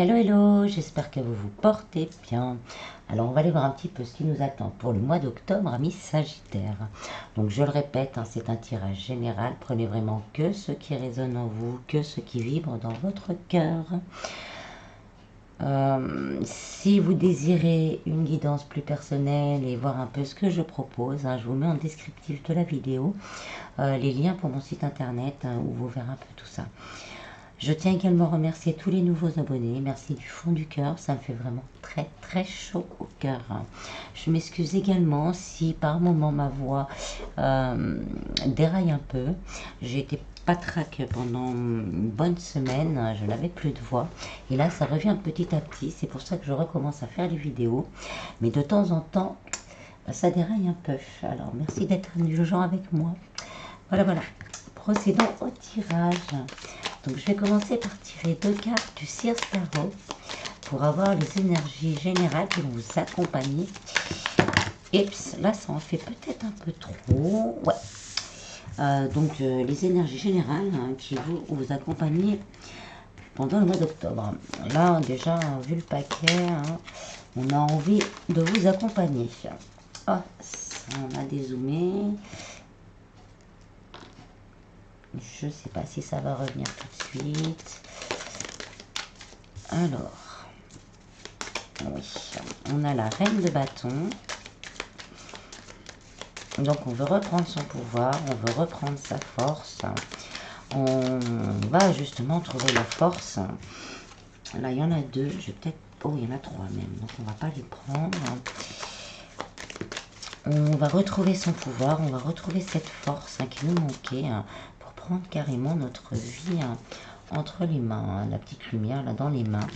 Hello, hello, j'espère que vous vous portez bien. Alors, on va aller voir un petit peu ce qui nous attend pour le mois d'octobre, amis Sagittaire. Donc, je le répète, c'est un tirage général. Prenez vraiment que ce qui résonne en vous, que ce qui vibre dans votre cœur. Si vous désirez une guidance plus personnelle et voir un peu ce que je propose, je vous mets en descriptif de la vidéo les liens pour mon site internet où vous verrez un peu tout ça. Je tiens également à remercier tous les nouveaux abonnés. Merci du fond du cœur. Ça me fait vraiment très très chaud au cœur. Je m'excuse également si par moment ma voix déraille un peu. J'ai été patraque pendant une bonne semaine. Je n'avais plus de voix. Et là, ça revient petit à petit. C'est pour ça que je recommence à faire les vidéos. Mais de temps en temps, ça déraille un peu. Alors, merci d'être indulgent avec moi. Voilà, voilà. Procédons au tirage. Donc je vais commencer par tirer 2 cartes du Sears Tarot pour avoir les énergies générales qui vont vous accompagner. Et là ça en fait peut-être un peu trop. Ouais. Donc les énergies générales qui vont vous accompagner pendant le mois d'octobre. Là déjà vu le paquet, on a envie de vous accompagner. Oh, ça, on a dézoomé. Je ne sais pas si ça va revenir tout de suite. Alors, oui, on a la reine de bâton. Donc on veut reprendre son pouvoir, on veut reprendre sa force. On va justement trouver la force. Là, il y en a 2. Je vais peut-être... Oh, il y en a 3 même. Donc on ne va pas les prendre. On va retrouver son pouvoir, on va retrouver cette force qui nous manquait pour prendre carrément notre vie entre les mains. La petite lumière là dans les mains.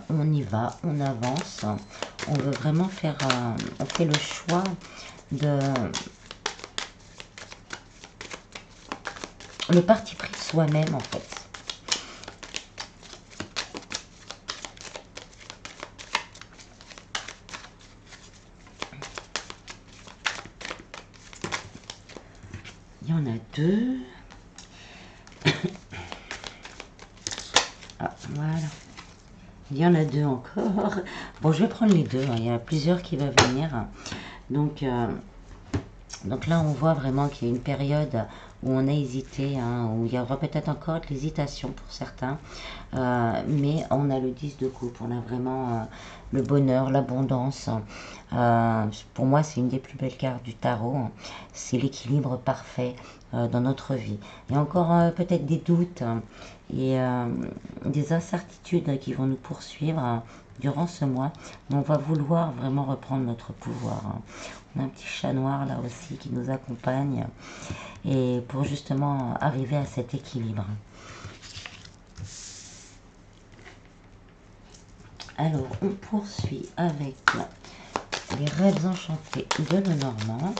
On y va, on avance. On veut vraiment faire... on fait le choix de... Le parti pris de soi-même en fait. Il y en a 2. Ah, voilà. Il y en a 2 encore. Bon, je vais prendre les 2. Il y en a plusieurs qui vont venir. Donc là, on voit vraiment qu'il y a une période où on a hésité, où il y aura peut-être encore de l'hésitation pour certains. Mais on a le 10 de coupe. On a vraiment le bonheur, l'abondance. Pour moi, c'est une des plus belles cartes du tarot. C'est l'équilibre parfait dans notre vie. Il y a encore peut-être des doutes et des incertitudes qui vont nous poursuivre durant ce mois. Mais on va vouloir vraiment reprendre notre pouvoir. On a un petit chat noir là aussi qui nous accompagne. Et pour justement arriver à cet équilibre. Alors, on poursuit avec les rêves enchantés de Lenormand.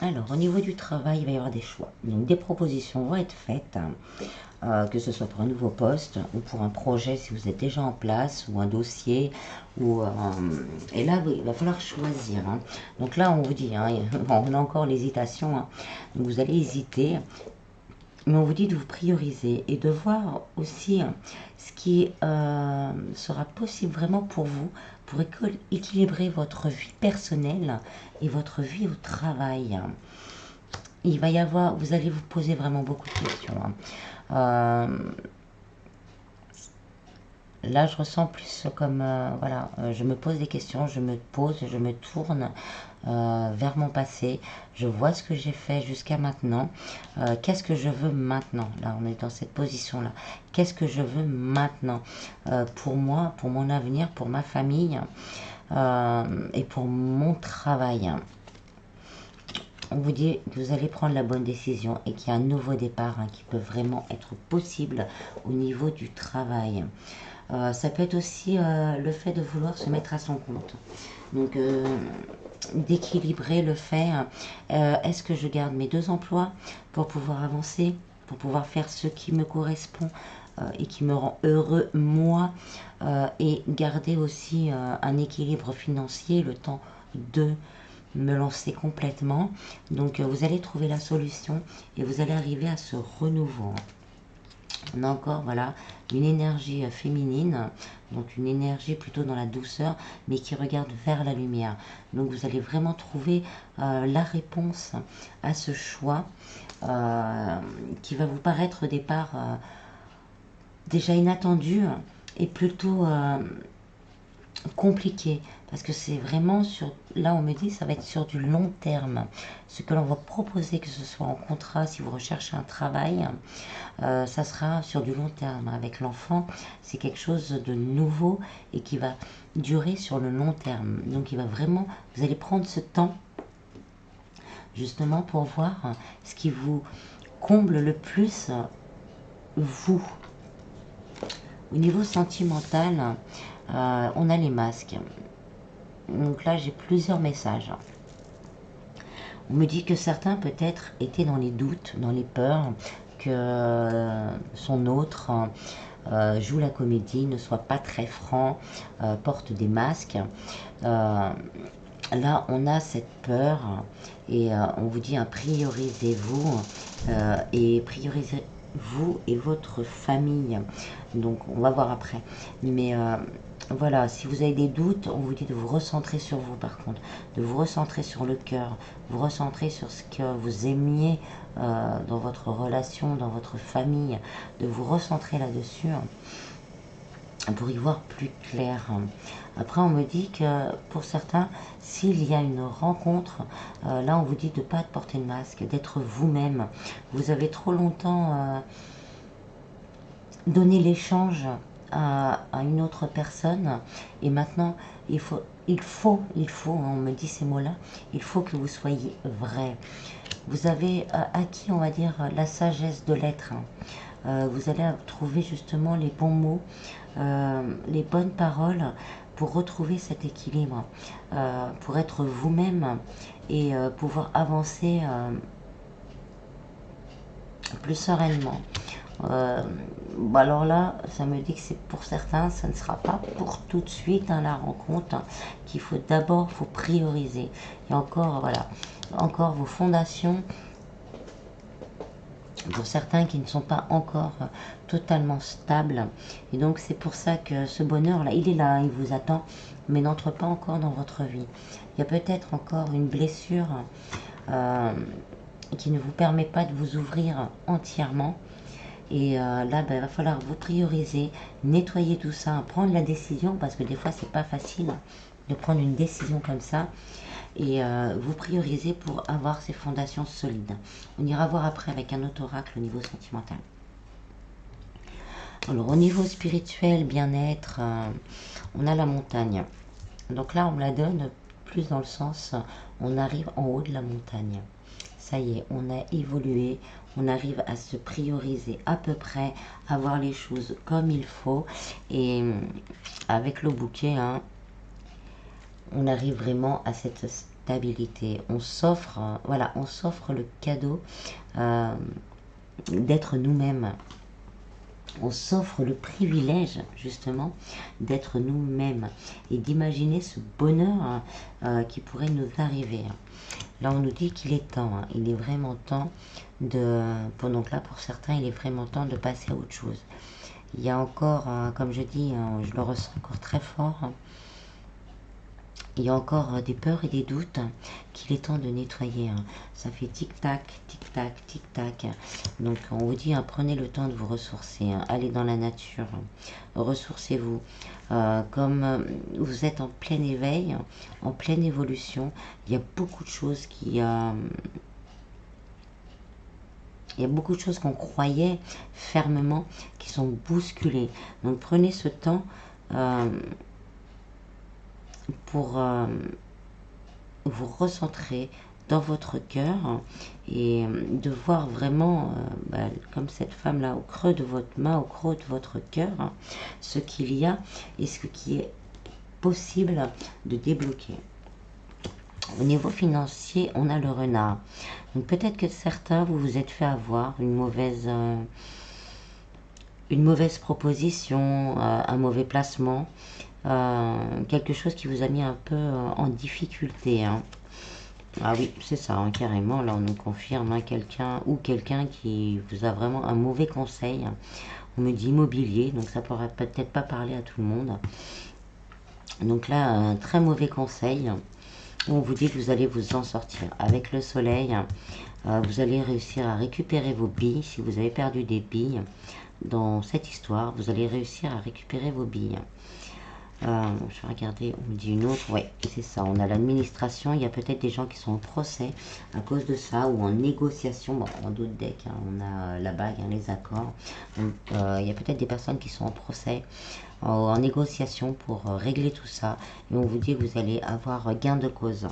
Alors, au niveau du travail, il va y avoir des choix. Donc, des propositions vont être faites, que ce soit pour un nouveau poste ou pour un projet si vous êtes déjà en place, ou un dossier. Et là, il va falloir choisir. Donc là, on vous dit, on a encore l'hésitation. Donc, vous allez hésiter. Mais on vous dit de vous prioriser et de voir aussi ce qui sera possible vraiment pour vous, pour équilibrer votre vie personnelle et votre vie au travail. Il va y avoir, vous allez vous poser vraiment beaucoup de questions. Là, je ressens plus comme, voilà, je me pose des questions, je me pose, je me tourne vers mon passé. Je vois ce que j'ai fait jusqu'à maintenant. Qu'est-ce que je veux maintenant? Là, on est dans cette position-là. Qu'est-ce que je veux maintenant pour moi, pour mon avenir, pour ma famille et pour mon travail? On vous dit que vous allez prendre la bonne décision et qu'il y a un nouveau départ qui peut vraiment être possible au niveau du travail. Ça peut être aussi le fait de vouloir se mettre à son compte. Donc, d'équilibrer le fait, est-ce que je garde mes 2 emplois pour pouvoir avancer, pour pouvoir faire ce qui me correspond et qui me rend heureux moi, et garder aussi un équilibre financier, le temps de me lancer complètement. Donc vous allez trouver la solution et vous allez arriver à ce renouveau. On a encore, voilà, une énergie féminine, donc une énergie plutôt dans la douceur, mais qui regarde vers la lumière. Donc vous allez vraiment trouver la réponse à ce choix qui va vous paraître au départ déjà inattendu et plutôt compliqué, parce que c'est vraiment sur, là on me dit ça va être sur du long terme, ce que l'on va proposer, que ce soit en contrat, si vous recherchez un travail, ça sera sur du long terme. Avec l'enfant, c'est quelque chose de nouveau et qui va durer sur le long terme. Donc il va vraiment, vous allez prendre ce temps justement pour voir ce qui vous comble le plus, vous. Au niveau sentimental, on a les masques. Donc là, j'ai plusieurs messages. On me dit que certains peut-être étaient dans les doutes, dans les peurs, que son autre joue la comédie, ne soit pas très franc, porte des masques. Là, on a cette peur et on vous dit priorisez-vous et priorisez-vous et votre famille. Donc, on va voir après. Mais voilà, si vous avez des doutes, on vous dit de vous recentrer sur vous par contre, de vous recentrer sur le cœur, vous recentrer sur ce que vous aimiez dans votre relation, dans votre famille, de vous recentrer là-dessus pour y voir plus clair. Après, on me dit que pour certains, s'il y a une rencontre, là on vous dit de ne pas porter de masque, d'être vous-même. Vous avez trop longtemps donné l'échange à une autre personne et maintenant il faut, on me dit ces mots-là, il faut que vous soyez vrai. Vous avez acquis, on va dire, la sagesse de l'être. Vous allez trouver justement les bons mots, les bonnes paroles pour retrouver cet équilibre, pour être vous-même et pouvoir avancer plus sereinement. Alors là, ça me dit que c'est pour certains, ça ne sera pas pour tout de suite la rencontre, qu'il faut d'abord prioriser. Et encore, voilà, encore vos fondations, pour certains qui ne sont pas encore totalement stables. Et donc c'est pour ça que ce bonheur-là, il est là, il vous attend, mais n'entre pas encore dans votre vie. Il y a peut-être encore une blessure qui ne vous permet pas de vous ouvrir entièrement. Et là, il va falloir vous prioriser, nettoyer tout ça, prendre la décision, parce que des fois, c'est pas facile de prendre une décision comme ça. Et vous prioriser pour avoir ces fondations solides. On ira voir après avec un autre oracle au niveau sentimental. Alors, au niveau spirituel, bien-être, on a la montagne. Donc là, on me la donne plus dans le sens, on arrive en haut de la montagne. Ça y est, on a évolué, on arrive à se prioriser à peu près, à voir les choses comme il faut. Et avec le bouquet, hein, on arrive vraiment à cette stabilité. On s'offre, voilà, on s'offre le cadeau d'être nous-mêmes. On s'offre le privilège justement d'être nous-mêmes et d'imaginer ce bonheur qui pourrait nous arriver. Là, on nous dit qu'il est temps, hein, il est vraiment temps de... Donc là, pour certains, il est vraiment temps de passer à autre chose. Il y a encore, comme je dis, je le ressens encore très fort, il y a encore des peurs et des doutes qu'il est temps de nettoyer. Ça fait tic-tac, tic-tac, tic-tac. Donc on vous dit, prenez le temps de vous ressourcer, allez dans la nature, ressourcez-vous. Comme vous êtes en plein éveil, en pleine évolution, il y a beaucoup de choses qui... il y a beaucoup de choses qu'on croyait fermement qui sont bousculées. Donc prenez ce temps pour vous recentrer dans votre cœur et de voir vraiment, comme cette femme-là, au creux de votre main, au creux de votre cœur, ce qu'il y a et ce qui est possible de débloquer. Au niveau financier, on a le renard. Donc peut-être que certains, vous vous êtes fait avoir une mauvaise une mauvaise proposition, un mauvais placement, quelque chose qui vous a mis un peu en difficulté. Hein. Ah oui, c'est ça, hein, carrément, là on nous confirme hein, quelqu'un qui vous a vraiment un mauvais conseil. On me dit immobilier, donc ça pourrait peut-être pas parler à tout le monde. Donc là, un très mauvais conseil. On vous dit que vous allez vous en sortir. Avec le soleil, vous allez réussir à récupérer vos billes. Si vous avez perdu des billes dans cette histoire, vous allez réussir à récupérer vos billes. Je vais regarder, on me dit une autre. Oui, c'est ça. On a l'administration. Il y a peut-être des gens qui sont en procès à cause de ça ou en négociation. Bon, en d'autres decks, hein, on a la bague, hein, les accords. Donc, il y a peut-être des personnes qui sont en procès, en négociation pour régler tout ça. Et on vous dit que vous allez avoir gain de cause.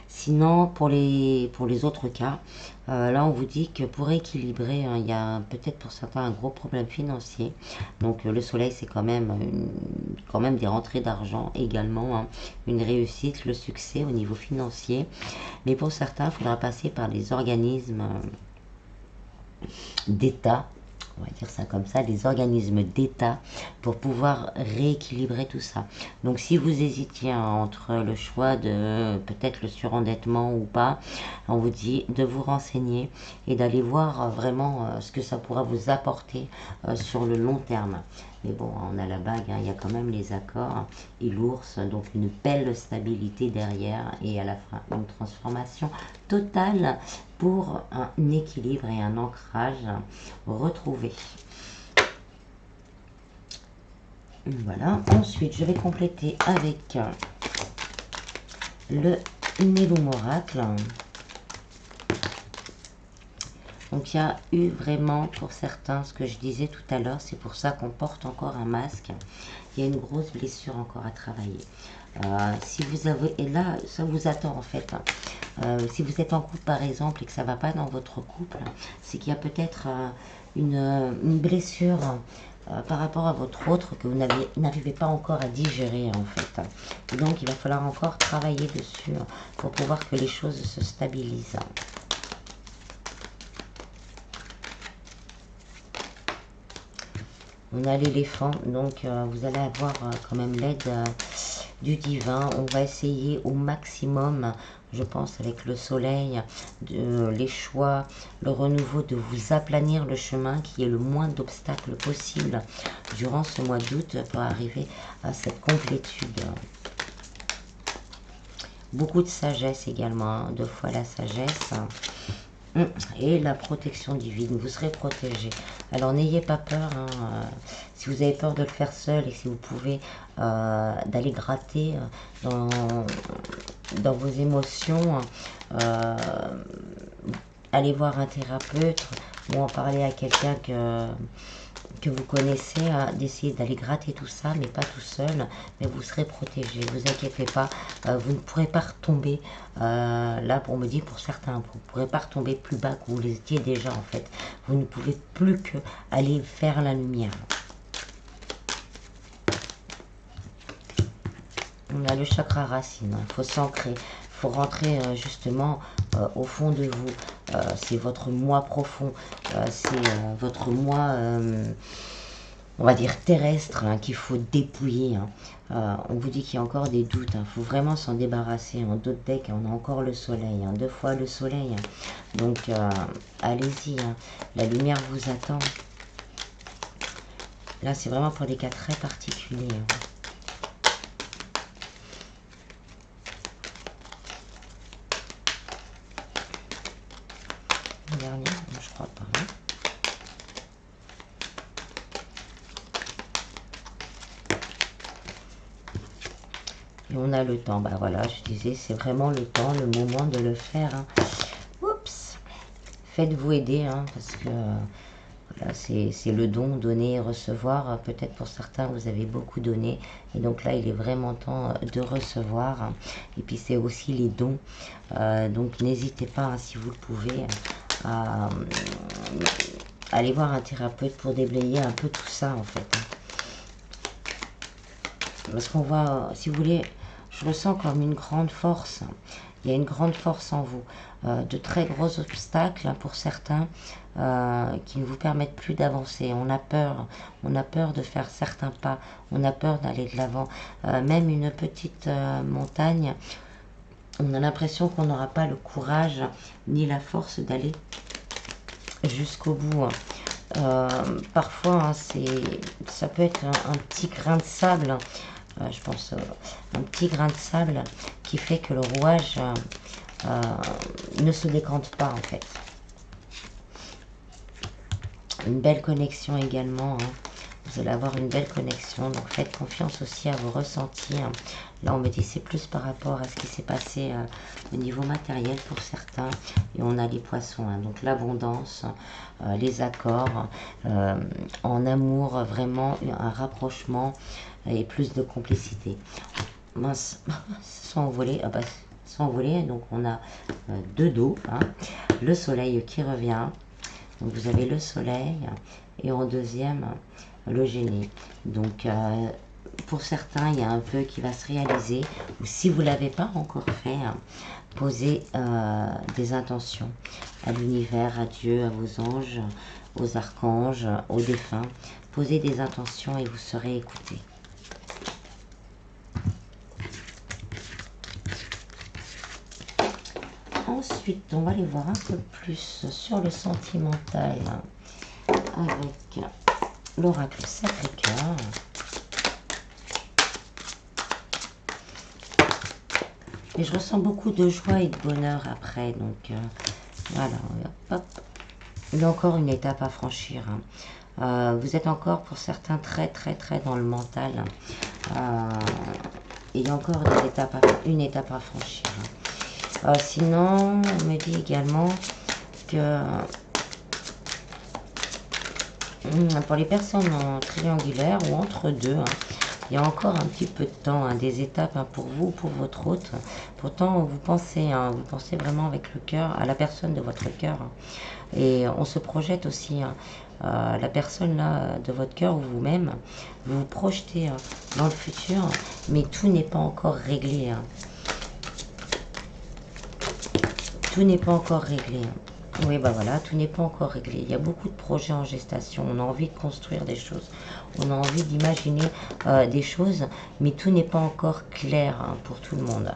Sinon, pour les autres cas, là, on vous dit que pour équilibrer, hein, il y a peut-être pour certains un gros problème financier. Donc, le soleil, c'est quand même des rentrées d'argent également, hein, une réussite, le succès au niveau financier. Mais pour certains, il faudra passer par les organismes d'État, on va dire ça comme ça, les organismes d'État pour pouvoir rééquilibrer tout ça. Donc si vous hésitiez entre le choix de peut-être le surendettement ou pas, on vous dit de vous renseigner et d'aller voir vraiment ce que ça pourra vous apporter sur le long terme. Mais bon, on a la bague, hein, il y a quand même les accords et l'ours, donc une belle stabilité derrière et à la fin une transformation totale pour un équilibre et un ancrage retrouvé. Voilà, ensuite je vais compléter avec le Nélum Oracle. Donc il y a eu vraiment pour certains, ce que je disais tout à l'heure, c'est pour ça qu'on porte encore un masque. Il y a une grosse blessure encore à travailler. Si vous avez, et là ça vous attend en fait. Si vous êtes en couple par exemple et que ça ne va pas dans votre couple, c'est qu'il y a peut-être une blessure par rapport à votre autre que vous n'arrivez pas encore à digérer en fait. Et donc il va falloir encore travailler dessus pour pouvoir que les choses se stabilisent. On a l'éléphant, donc vous allez avoir quand même l'aide du divin. On va essayer au maximum, je pense avec le soleil, les choix, le renouveau, de vous aplanir le chemin, qu'il y ait le moins d'obstacles possible durant ce mois d'août pour arriver à cette complétude. Beaucoup de sagesse également, hein, 2 fois la sagesse. Et la protection divine, vous serez protégé. Alors n'ayez pas peur, hein, si vous avez peur de le faire seul et si vous pouvez d'aller gratter dans vos émotions, allez voir un thérapeute ou en parler à quelqu'un que vous connaissez, d'essayer d'aller gratter tout ça, mais pas tout seul, mais vous serez protégé, vous inquiétez pas, vous ne pourrez pas retomber, là pour me dire pour certains, vous ne pourrez pas retomber plus bas que vous l'étiez déjà en fait, vous ne pouvez plus que aller faire la lumière. On a le chakra racine, il faut s'ancrer, il faut rentrer justement au fond de vous, c'est votre moi profond, c'est votre moi, on va dire terrestre, hein, qu'il faut dépouiller. Hein. On vous dit qu'il y a encore des doutes, il faut vraiment s'en débarrasser. En d'autres decks, on a encore le soleil, 2 fois le soleil. Donc allez-y, hein. La lumière vous attend. Là, c'est vraiment pour des cas très particuliers. Hein. Dernier, je crois pas. Hein. Et on a le temps. Bah voilà, je disais, c'est vraiment le temps, le moment de le faire. Hein. Oups. Faites-vous aider, hein, parce que voilà, c'est le don, donner et recevoir. Peut-être pour certains, vous avez beaucoup donné. Et donc là, il est vraiment temps de recevoir. Hein. Et puis, c'est aussi les dons. Donc, n'hésitez pas, hein, si vous le pouvez, à aller voir un thérapeute pour déblayer un peu tout ça, en fait. Hein. Parce qu'on va, si vous voulez, je le sens comme une grande force. Il y a une grande force en vous. De très gros obstacles pour certains qui ne vous permettent plus d'avancer. On a peur de faire certains pas, on a peur d'aller de l'avant. Même une petite montagne, on a l'impression qu'on n'aura pas le courage ni la force d'aller jusqu'au bout. Parfois, hein, ça peut être un petit grain de sable, je pense, un petit grain de sable qui fait que le rouage ne se décante pas en fait. Une belle connexion également, hein. Vous allez avoir une belle connexion, donc faites confiance aussi à vos ressentis. Hein. Là, on me dit c'est plus par rapport à ce qui s'est passé au niveau matériel pour certains. Et on a les poissons, hein. Donc l'abondance, les accords, en amour, vraiment un rapprochement et plus de complicité. Mince, se sont envolés. Ah bah, se sont envolés, donc on a deux dos, hein. Le soleil qui revient. Donc vous avez le soleil et en deuxième le génie. Donc pour certains il y a un vœu qui va se réaliser, ou si vous ne l'avez pas encore fait, posez des intentions à l'univers, à Dieu, à vos anges, aux archanges, aux défunts. Posez des intentions et vous serez écoutés. Ensuite, on va aller voir un peu plus sur le sentimental avec l'oracle Sacré-Cœur. Et je ressens beaucoup de joie et de bonheur après. Donc voilà, hop. Il y a encore une étape à franchir. Hein. Vous êtes encore pour certains très dans le mental. Et il y a encore une étape à franchir. Sinon, on me dit également que pour les personnes en triangulaire ou entre deux, hein, il y a encore un petit peu de temps, hein, des étapes, hein, pour vous, pour votre hôte. Pourtant, vous pensez vraiment avec le cœur à la personne de votre cœur. Hein. Et on se projette aussi, hein, la personne là de votre cœur ou vous-même, vous vous projetez dans le futur, mais tout n'est pas encore réglé. Hein. Tout n'est pas encore réglé. Oui, bah voilà, tout n'est pas encore réglé. Il y a beaucoup de projets en gestation. On a envie de construire des choses. On a envie d'imaginer des choses, mais tout n'est pas encore clair, hein, pour tout le monde.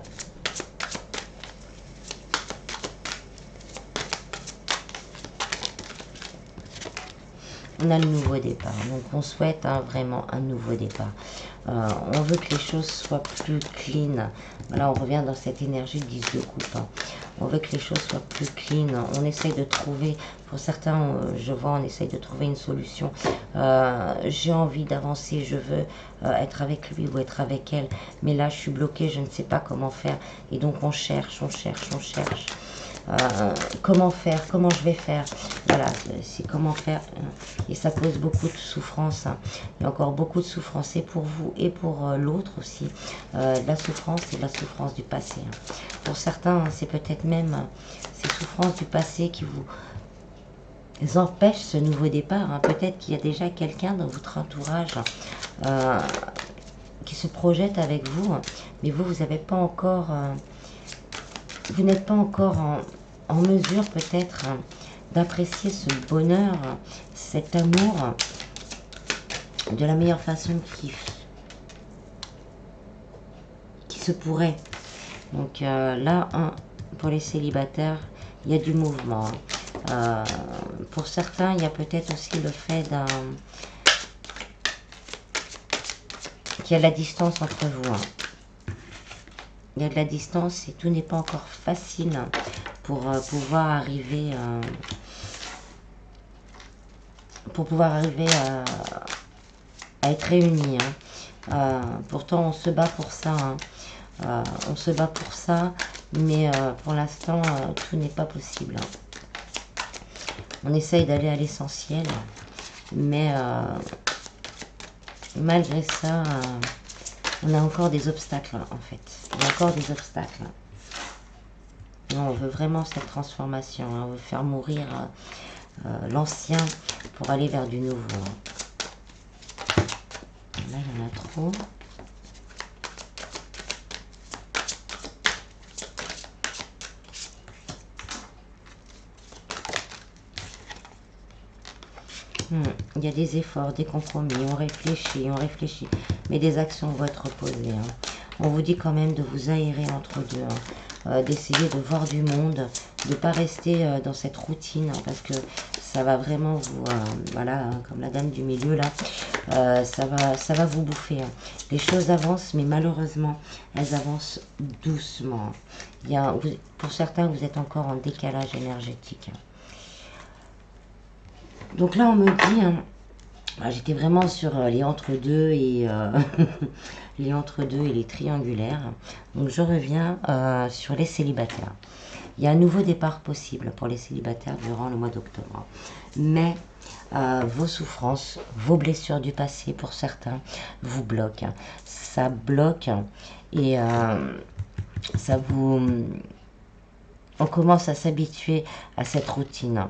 On a le nouveau départ. Donc on souhaite, hein, vraiment un nouveau départ. On veut que les choses soient plus clean. Là, on revient dans cette énergie de 10 de coupe. Hein. On veut que les choses soient plus clean. On essaye de trouver, pour certains, je vois, on essaye de trouver une solution. J'ai envie d'avancer, je veux être avec lui ou être avec elle. Mais là, je suis bloquée, je ne sais pas comment faire. Et donc, on cherche. Comment faire, comment je vais faire, voilà, c'est comment faire, et ça cause beaucoup de souffrance, hein. Il y a encore beaucoup de souffrance et pour vous et pour l'autre aussi, la souffrance et la souffrance du passé, hein. Pour certains, c'est peut-être même ces souffrances du passé qui vous empêchent ce nouveau départ, hein. Peut-être qu'il y a déjà quelqu'un dans votre entourage qui se projette avec vous, mais vous n'avez pas encore... vous n'êtes pas encore en mesure peut-être d'apprécier ce bonheur, cet amour de la meilleure façon qui se pourrait. Donc là, pour les célibataires, il y a du mouvement. Pour certains, il y a peut-être aussi le fait qu'il y a de la distance entre vous. Hein. Il y a de la distance et tout n'est pas encore facile pour pouvoir arriver à être réunis. Hein. Pourtant, on se bat pour ça. Hein. On se bat pour ça, mais pour l'instant, tout n'est pas possible. On essaye d'aller à l'essentiel, mais malgré ça, on a encore des obstacles, en fait. Il y a encore des obstacles. Non, on veut vraiment cette transformation. Hein. On veut faire mourir l'ancien pour aller vers du nouveau. Hein. Là, il y en a trop. Il y a des efforts, des compromis, on réfléchit, mais des actions vont être posées. On vous dit quand même de vous aérer entre deux, d'essayer de voir du monde, de ne pas rester dans cette routine, parce que ça va vraiment vous, voilà, comme la dame du milieu là, ça va vous bouffer. Les choses avancent, mais malheureusement, elles avancent doucement. Pour certains, vous êtes encore en décalage énergétique. Donc là, on me dit, j'étais vraiment sur les entre-deux et les entre-deux et les triangulaires. Donc je reviens sur les célibataires. Il y a un nouveau départ possible pour les célibataires durant le mois d'octobre. Mais vos souffrances, vos blessures du passé, pour certains, vous bloquent. Ça bloque et ça vous... On commence à s'habituer à cette routine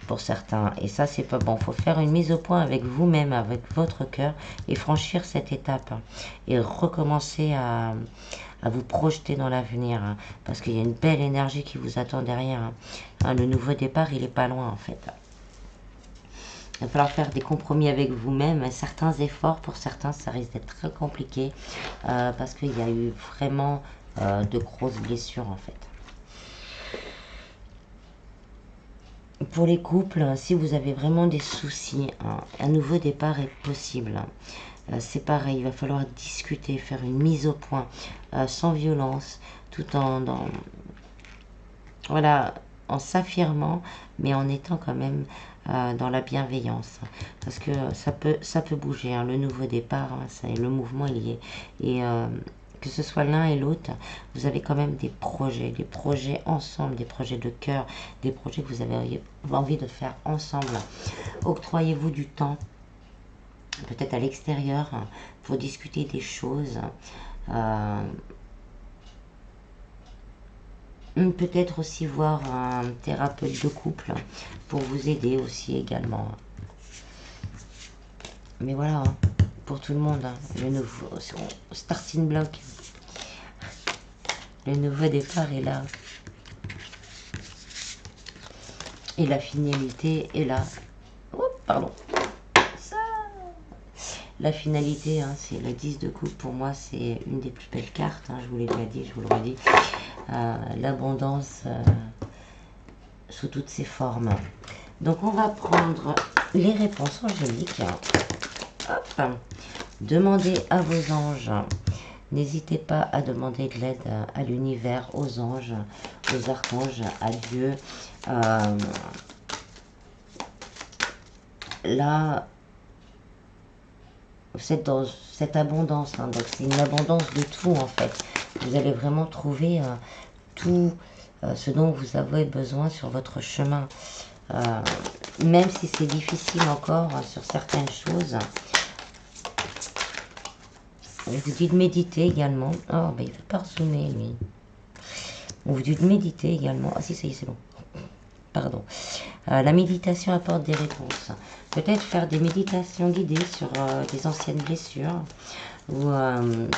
pour certains. Et ça, c'est pas bon. Il faut faire une mise au point avec vous-même, avec votre cœur et franchir cette étape. Et recommencer à vous projeter dans l'avenir. Parce qu'il y a une belle énergie qui vous attend derrière. Le nouveau départ, il est pas loin en fait. Il va falloir faire des compromis avec vous-même, certains efforts. Pour certains, ça risque d'être très compliqué parce qu'il y a eu vraiment de grosses blessures en fait. Pour les couples, si vous avez vraiment des soucis, un nouveau départ est possible. C'est pareil, il va falloir discuter, faire une mise au point, sans violence, tout voilà, en s'affirmant, mais en étant quand même dans la bienveillance. Parce que ça peut bouger, le nouveau départ, le mouvement il y est. Et que ce soit l'un et l'autre, vous avez quand même des projets ensemble, des projets de cœur, des projets que vous avez envie de faire ensemble. Octroyez-vous du temps, peut-être à l'extérieur, pour discuter des choses. Peut-être aussi voir un thérapeute de couple pour vous aider aussi également. Mais voilà, pour tout le monde, le nouveau starting block. Le nouveau départ est là. Et la finalité est là. Oh, pardon. Ça. La finalité, c'est le 10 de coupe. Pour moi, c'est une des plus belles cartes. Je vous l'ai déjà dit, je vous le redis. L'abondance sous toutes ses formes. Donc, on va prendre les réponses angéliques. Hop. Demandez à vos anges. N'hésitez pas à demander de l'aide à l'univers, aux anges, aux archanges, à Dieu. Là, vous êtes dans cette abondance. Donc, c'est une abondance de tout, en fait. Vous allez vraiment trouver tout ce dont vous avez besoin sur votre chemin. Même si c'est difficile encore sur certaines choses. On vous dit de méditer également. Oh, ben il ne veut pas zoomer, lui. On vous dit de méditer également. Ah si, ça y est, c'est bon. Pardon. La méditation apporte des réponses. Peut-être faire des méditations guidées sur des anciennes blessures ou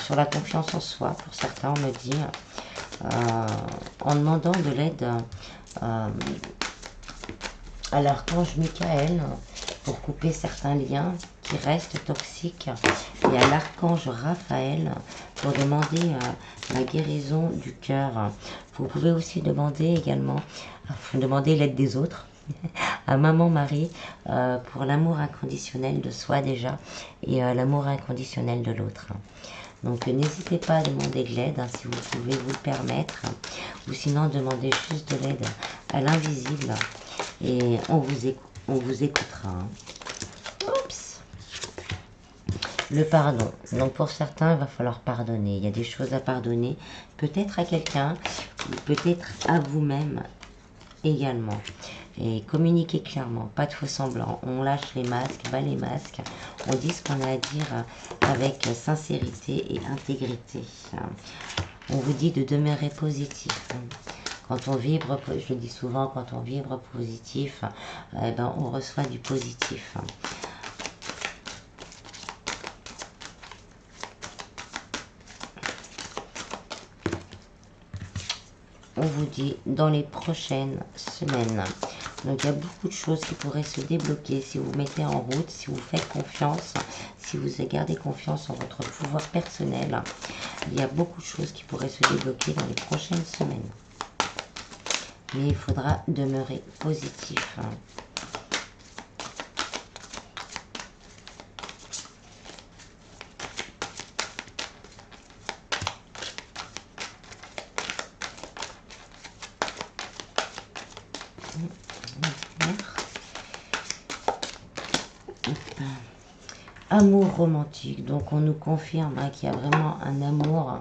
sur la confiance en soi. Pour certains, on me dit, en demandant de l'aide à l'archange Michael pour couper certains liens qui restent toxiques, et à l'archange Raphaël pour demander la guérison du cœur. Vous pouvez aussi demander également, demander l'aide des autres, à Maman Marie pour l'amour inconditionnel de soi déjà, et l'amour inconditionnel de l'autre. Donc n'hésitez pas à demander de l'aide si vous pouvez vous le permettre, ou sinon demandez juste de l'aide à l'invisible, et on vous écoutera. Oups. Le pardon. Donc pour certains, il va falloir pardonner. Il y a des choses à pardonner, peut-être à quelqu'un, ou peut-être à vous-même également. Et communiquer clairement, pas de faux semblants. On lâche les masques, bas les masques. On dit ce qu'on a à dire avec sincérité et intégrité. On vous dit de demeurer positif. Quand on vibre, je le dis souvent, quand on vibre positif, eh ben, on reçoit du positif. On vous dit, dans les prochaines semaines, Donc il y a beaucoup de choses qui pourraient se débloquer si vous mettez en route, si vous faites confiance, si vous gardez confiance en votre pouvoir personnel. Il y a beaucoup de choses qui pourraient se débloquer dans les prochaines semaines. Mais il faudra demeurer positif. Amour romantique, donc on nous confirme qu'il y a vraiment un amour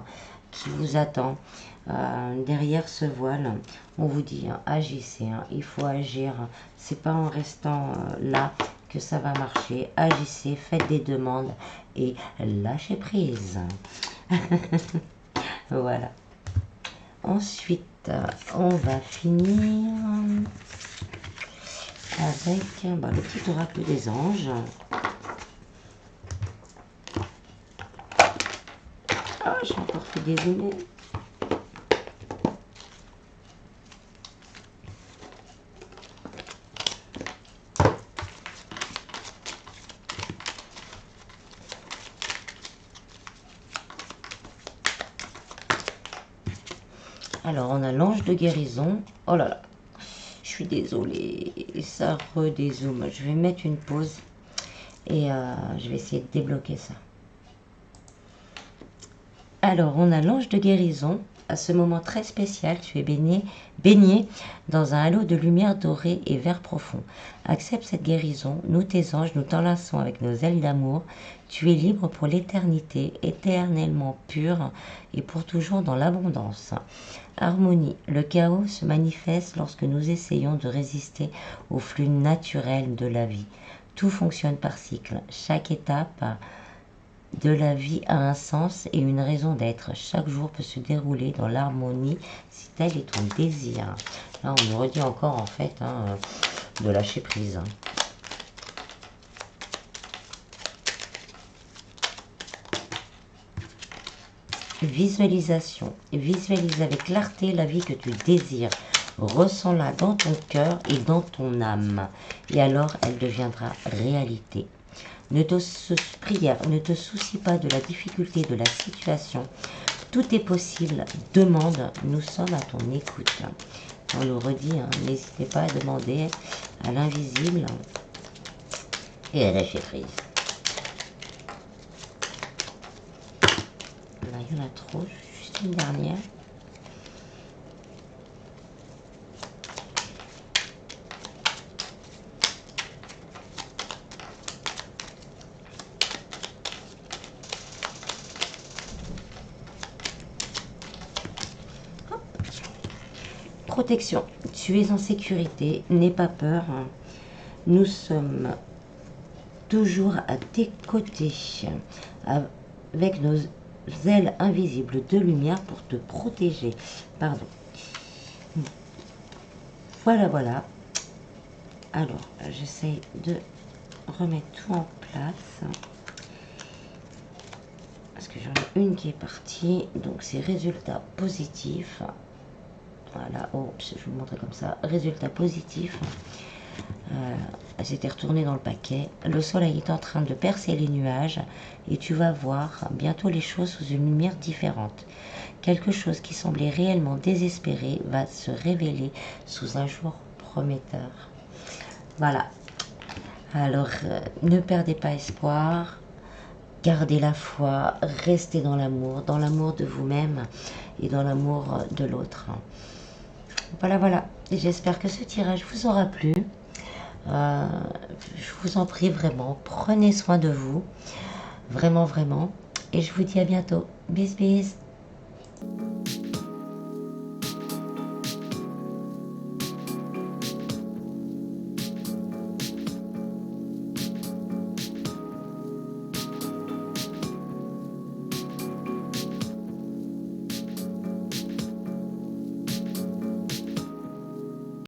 qui vous attend derrière ce voile. On vous dit agissez, il faut agir, c'est pas en restant là que ça va marcher. Agissez, faites des demandes et lâchez prise. Voilà. Ensuite on va finir avec le petit oracle des anges. Ah, j'ai encore fait dézoomer. Alors, on a l'ange de guérison. Oh là là, je suis désolée, ça redézoome. Je vais mettre une pause et je vais essayer de débloquer ça. Alors, on a l'ange de guérison. À ce moment très spécial, tu es baigné dans un halo de lumière dorée et vert profond. Accepte cette guérison. Nous, tes anges, nous t'enlaçons avec nos ailes d'amour. Tu es libre pour l'éternité, éternellement pur et pour toujours dans l'abondance. Harmonie. Le chaos se manifeste lorsque nous essayons de résister au flux naturel de la vie. Tout fonctionne par cycle. Chaque étape de la vie a un sens et une raison d'être. Chaque jour peut se dérouler dans l'harmonie si tel est ton désir. Là, on nous redit encore en fait de lâcher prise. Visualisation. Visualise avec clarté la vie que tu désires. Ressens-la dans ton cœur et dans ton âme. Et alors, elle deviendra réalité. Ne te soucie pas de la difficulté de la situation. Tout est possible. Demande. Nous sommes à ton écoute. On nous redit, n'hésitez pas à demander à l'invisible et à lâcher prise. Là, il y en a trop. Juste une dernière. Protection. Tu es en sécurité. N'aie pas peur. Nous sommes toujours à tes côtés avec nos ailes invisibles de lumière pour te protéger. Pardon. Voilà, voilà. Alors, j'essaie de remettre tout en place. Parce que j'en ai une qui est partie. Donc, c'est résultat positif. Voilà, oh, je vais vous montrer comme ça. Résultat positif. Elle s'était retournée dans le paquet. Le soleil est en train de percer les nuages et tu vas voir bientôt les choses sous une lumière différente. Quelque chose qui semblait réellement désespéré va se révéler sous un jour prometteur. Voilà. Alors, ne perdez pas espoir. Gardez la foi. Restez dans l'amour de vous-même et dans l'amour de l'autre. Voilà, voilà. J'espère que ce tirage vous aura plu. Je vous en prie vraiment, prenez soin de vous, vraiment, vraiment. Et je vous dis à bientôt. Bis, bis.